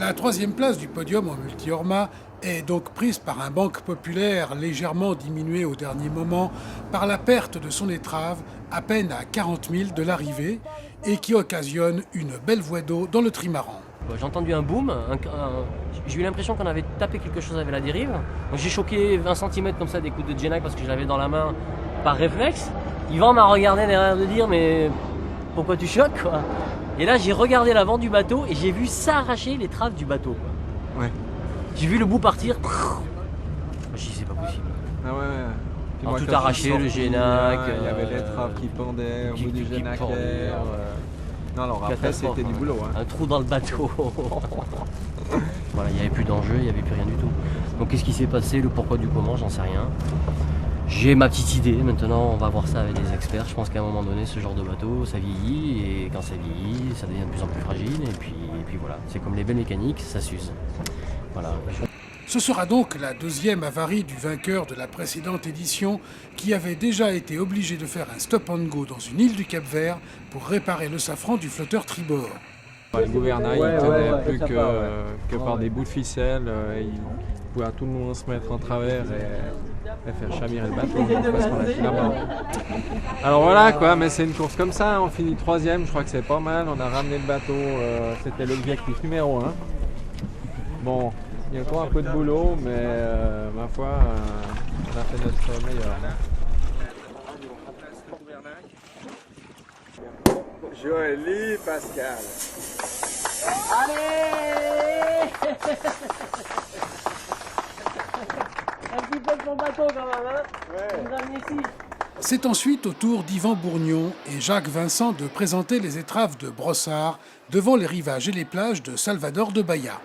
La troisième place du podium en multi-Orma est donc prise par un banc populaire légèrement diminué au dernier moment par la perte de son étrave à peine à 40 000 de l'arrivée et qui occasionne une belle voie d'eau dans le trimaran. J'ai entendu un boom, j'ai eu l'impression qu'on avait tapé quelque chose avec la dérive. Donc j'ai choqué 20 cm comme ça des coups de Genac parce que je l'avais dans la main par réflexe. Yvan m'a regardé derrière de dire mais pourquoi tu choques quoi. Et là j'ai regardé l'avant du bateau et j'ai vu s'arracher les traves du bateau. Quoi. Ouais. J'ai vu le bout partir. J'ai dit c'est pas possible. Ah ouais. Alors, tout arraché, le Genac. Il y avait les traves qui pendaient au bout du Genac. Non, alors après c'était du boulot. Hein. Un trou dans le bateau. Voilà, il n'y avait plus d'enjeu, il n'y avait plus rien du tout. Donc qu'est-ce qui s'est passé, le pourquoi du comment, j'en sais rien. J'ai ma petite idée, maintenant on va voir ça avec des experts. Je pense qu'à un moment donné, ce genre de bateau, ça vieillit, et quand ça vieillit, ça devient de plus en plus fragile, et puis voilà. C'est comme les belles mécaniques, ça s'use. Voilà. Ce sera donc la deuxième avarie du vainqueur de la précédente édition qui avait déjà été obligé de faire un stop and go dans une île du Cap-Vert pour réparer le safran du flotteur tribord. Le gouvernail il tenait plus que par des bouts de ficelle, il pouvait à tout le monde se mettre en travers et faire chavirer le bateau parce qu'on a fini là-bas. Alors voilà quoi, mais c'est une course comme ça, on finit troisième, je crois que c'est pas mal, on a ramené le bateau, c'était l'objectif numéro 1. Bon, il y a encore un peu de boulot, mais ma foi, on a fait notre meilleur. Joli Pascal. Allez. Un petit peu de mon bateau quand même, hein. Ouais. C'est ensuite au tour d'Yvan Bourgnon et Jacques Vincent de présenter les étraves de Brossard devant les rivages et les plages de Salvador de Bahia.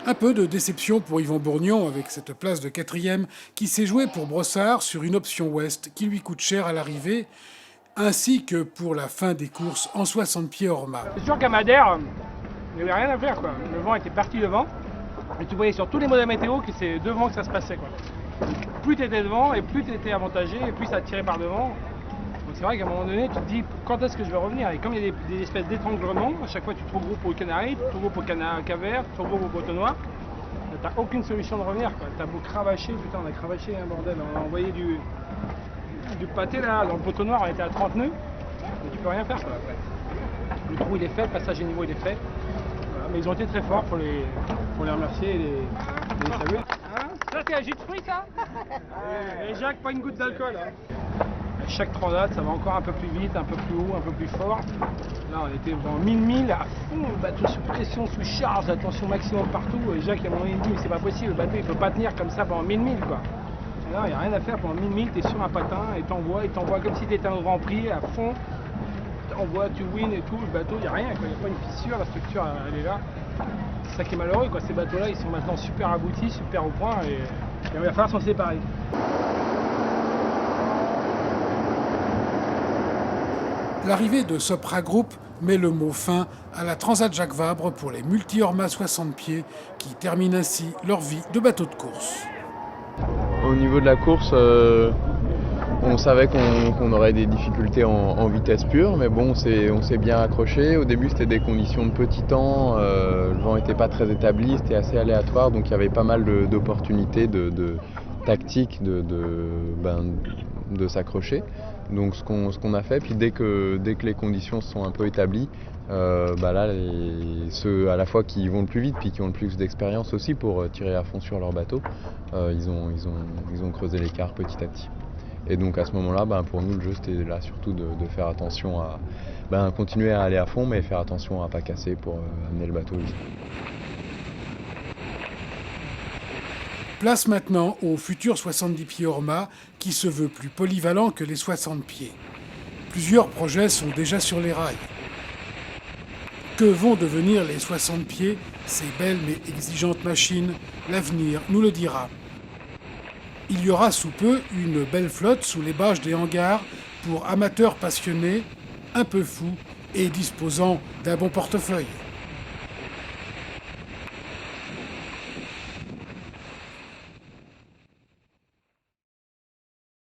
Un peu de déception pour Yvan Bourgnon avec cette place de 4e qui s'est jouée pour Brossard sur une option ouest qui lui coûte cher à l'arrivée, ainsi que pour la fin des courses en 60 pieds Orma. C'est sûr qu'à Madère, il n'y avait rien à faire, quoi. Le vent était parti devant, et tu voyais sur tous les modèles météo que c'est devant que ça se passait, quoi. Plus tu étais devant, et plus tu étais avantagé, et plus ça tirait par devant. Donc c'est vrai qu'à un moment donné, tu te dis quand est-ce que je vais revenir. Et comme il y a des espèces d'étranglements, à chaque fois tu te regroupes au Canaries, tu te regroupes au Cap-Vert, tu te regroupes au Bateau-Noir, t'as aucune solution de revenir, quoi. T'as beau cravacher, putain on a cravaché, hein, bordel, on a envoyé du pâté là, dans le Bateau-Noir, on était à 30 nœuds, mais tu peux rien faire, quoi, après. Le trou il est fait, le passage à niveau il est fait. Voilà, mais ils ont été très forts, faut les remercier et les saluer. Hein, ça c'est un jus de fruits ça. Et Jacques, pas une goutte d'alcool. Hein. À chaque transat, ça va encore un peu plus vite, un peu plus haut, un peu plus fort. Là, on était en 1000 à fond, le bateau sous pression, sous charge, attention maximum partout. Et Jacques, à un moment donné, il dit, mais c'est pas possible, le bateau, il peut pas tenir comme ça pendant 1000 quoi. Et là, il n'y a rien à faire, pendant 1000 tu es sur un patin et t'envoies comme si tu étais un Grand Prix à fond. T'envoies, tu win et tout, le bateau, il n'y a rien, il n'y a pas une fissure, la structure, elle est là. C'est ça qui est malheureux, quoi. Ces bateaux-là, ils sont maintenant super aboutis, super au point, et il va falloir s'en séparer. L'arrivée de Sopra Group met le mot fin à la Transat Jacques Vabre pour les multi-Orma 60 pieds qui terminent ainsi leur vie de bateau de course. Au niveau de la course, on savait qu'on aurait des difficultés en vitesse pure, mais bon, on s'est bien accroché. Au début, c'était des conditions de petit temps, le vent n'était pas très établi, c'était assez aléatoire, donc il y avait pas mal d'opportunités, de tactiques de s'accrocher. Donc ce qu'on a fait, puis dès que les conditions sont un peu établies, là, ceux à la fois qui vont le plus vite puis qui ont le plus d'expérience aussi pour tirer à fond sur leur bateau, ils ont creusé l'écart petit à petit. Et donc à ce moment-là, pour nous le jeu c'était là surtout de faire attention à continuer à aller à fond, mais faire attention à pas casser pour amener le bateau jusqu'au bout. Place maintenant au futur 70 pieds Orma qui se veut plus polyvalent que les 60 pieds. Plusieurs projets sont déjà sur les rails. Que vont devenir les 60 pieds, ces belles mais exigeantes machines? L'avenir nous le dira. Il y aura sous peu une belle flotte sous les bâches des hangars pour amateurs passionnés, un peu fous et disposant d'un bon portefeuille.